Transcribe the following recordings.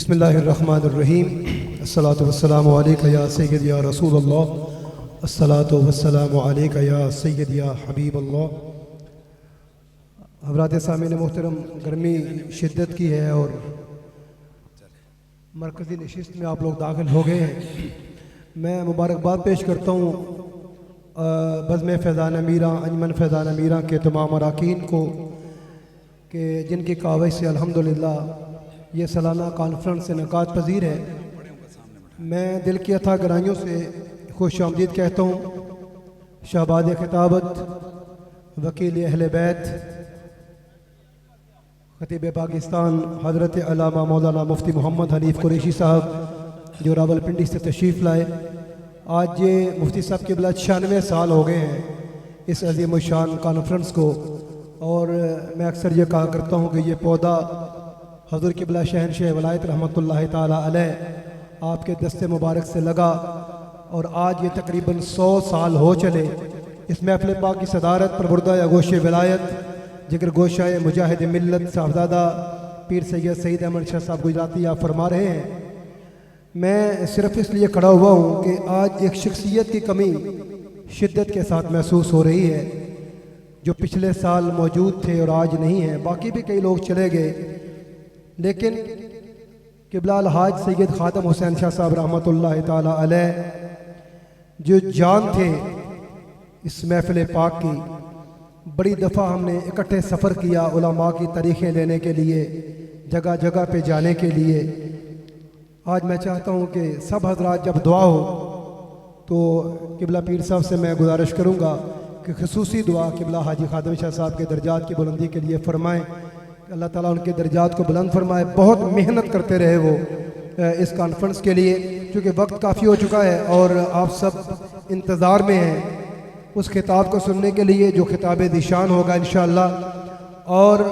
बिस्मिल्लाहिर्रहमानिर्रहीम। अस्सलातु वस्सलामु अलैका या सय्यद या रसूल अल्लाह, अस्सलातु वस्सलामु अलैका या सय्यद या हबीब अल्लाह। हज़रात सामीन मोहतरम, गर्मी शिद्दत की है और मरकज़ी नशिस्त में आप लोग दाखिल हो गए हैं। मैं मुबारकबाद पेश करता हूँ बज़्म फ़ैज़ान मीरां, अंजमन फ़ैज़ान मीरां के तमाम अरकान को कि जिनकी कावज़ से अल्हम्दुलिल्लाह ये सालाना कॉन्फ्रेंस से इनेकाद पजीर है। मैं दिल की अथा गहराइयों से खुश आमदीद कहता हूँ शहबाद खिताबत, वकील अहले बैत, खतीब पाकिस्तान हज़रत अल्लामा मौलाना मुफ्ती मोहम्मद हनीफ़ कुरैशी साहब जो रावलपिंडी से तशरीफ़ लाए। आज ये मुफ्ती साहब के बिला 96 साल हो गए हैं इस अज़ीम शान कॉन्फ्रेंस को। और मैं अक्सर ये कहा करता हूँ कि ये पौधा हज़ूर क़िबला शहनशाह वलायत रहमतुल्लाहि ताला अलैह आपके दस्ते मुबारक से लगा और आज ये तकरीबन 100 साल हो चले। इस महफ़िल पाक की सदारत प्रबुर्दा गोश विलायत जिक्र गोशाए मुजाहिद मिल्लत साहबजादा पीर सैयद सईद अहमद शाह साहब गुजराती आप फरमा रहे हैं। मैं सिर्फ इसलिए खड़ा हुआ हूँ कि आज एक शख्सियत की कमी शिद्दत के साथ महसूस हो रही है जो पिछले साल मौजूद थे और आज नहीं हैं। बाकी भी कई लोग चले गए, लेकिन क़िबला अलहाज सैयद ख़ातम हुसैन शाह साहब रहमतुल्लाहि ताला अलैह जो जान थे इस महफ़िल पाक की। बड़ी दफ़ा हमने इकट्ठे सफ़र किया उलमा की तारीख़ें लेने के लिए, जगह जगह पे जाने के लिए। आज मैं चाहता हूँ कि सब हज़रात जब दुआ हो तो क़िबला पीर साहब से मैं गुजारिश करूँगा कि ख़ुसूसी दुआ क़िबला हाजी ख़ातम शाह साहब के दर्जात की बुलंदी के लिए फ़रमाएँ। अल्लाह ताला उनके दर्जात को बुलंद फरमाए। बहुत मेहनत करते रहे वो इस कॉन्फ्रेंस के लिए, क्योंकि वक्त काफ़ी हो चुका है और आप सब इंतज़ार में हैं उस खिताब को सुनने के लिए जो खिताब दिशान होगा इंशाअल्लाह। और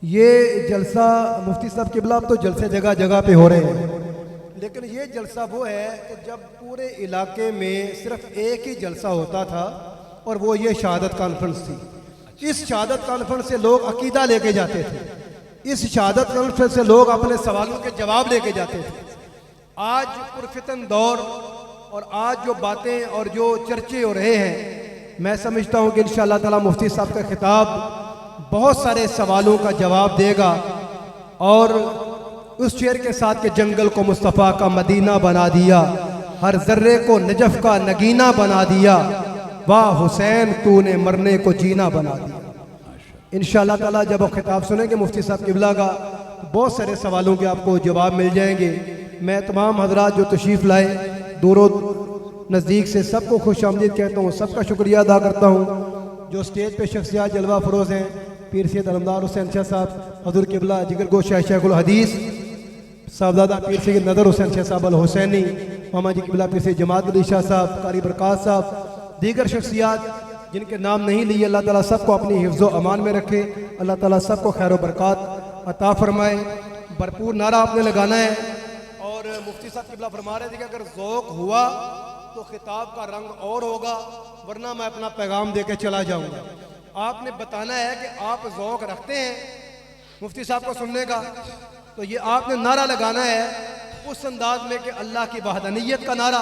ये जलसा मुफ्ती साहब क़िबला अब तो जलसे जगह जगह पे हो रहे हैं, लेकिन ये जलसा वो है कि जब पूरे इलाके में सिर्फ एक ही जलसा होता था और वो ये शहादत कॉन्फ्रेंस थी। इस शहादत कॉन्फ्रेंस से लोग अकीदा लेके जाते थे, इस शहादत कॉन्फ्रेंस से लोग अपने सवालों के जवाब लेके जाते थे। आज पुरफितन दौर और आज जो बातें और जो चर्चे हो रहे हैं, मैं समझता हूँ कि इंशाअल्लाह ताला मुफ्ती साहब का खिताब बहुत सारे सवालों का जवाब देगा। और उस शेर के साथ के जंगल को मुस्तफ़ा का मदीना बना दिया, हर जर्रे को नजफ का नगीना बना दिया, वाह हुसैन तूने मरने को जीना बना दिया। इंशाअल्लाह ताला जब आप खिताब सुनेंगे मुफ्ती साहब क़िबला का तो बहुत सारे सवालों के आपको जवाब मिल जाएंगे। मैं तमाम हज़रात जो तशरीफ़ लाए दूरों नज़दीक से सबको खुश आमदीद कहता हूँ, सबका शुक्रिया अदा करता हूँ। जो स्टेज पे शख्सियात जलवा फरोज़ हैं, पीर सैयद अलमदार हुसैन शाह साहब हज़ूर क़िबला जिगर गोशा शेखुल हदीस साहबजादा पीर सैयद नदर हुसैन शाह साहब अल हुसैनी, मामा जी क़िबला पीर सैयद जमात अली शाह साहब, कारी बरक़ात साहब, दीगर शख्सियात जिनके नाम नहीं लिए, अल्लाह ताला सबको अपनी हिफ्ज़ व अमान में रखे। अल्लाह ताला सबको खैर व बरक़ात अता फ़रमाए। भरपूर नारा आपने लगाना है। और मुफ्ती साहब क़िबला फरमा रहे थे कि अगर ज़ौक़ हुआ तो खिताब का रंग और होगा, वरना मैं अपना पैगाम दे के चला जाऊँगा। आपने बताना है कि आप ज़ौक़ रखते हैं मुफ्ती साहब को सुनने का, तो ये आपने नारा लगाना है उस अंदाज में कि अल्लाह की वहदानियत का नारा,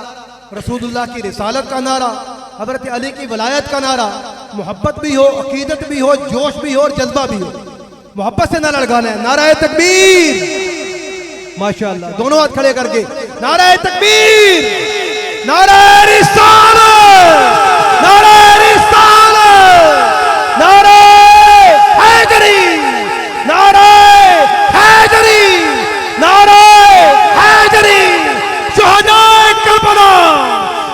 रसूलुल्लाह की रिसालत का नारा, हज़रत अली की वलायत का नारा, मोहब्बत भी हो, अकीदत भी हो, जोश भी हो और जज्बा भी हो। मोहब्बत से नारा लगाना है, नारा तकबीर। माशाअल्लाह, दोनों हाथ खड़े करके नारा तकबीर, नारा रिसालत, नारा रिसालत, नारा हैदरी, नारा हैदरी, नारा हैदरी, शुहदाए करबला,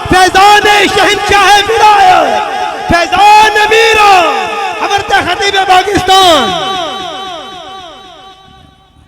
फैज़ान शहंशाह विलायत, फैज़ान मीरा, हज़रत खतीब पाकिस्तान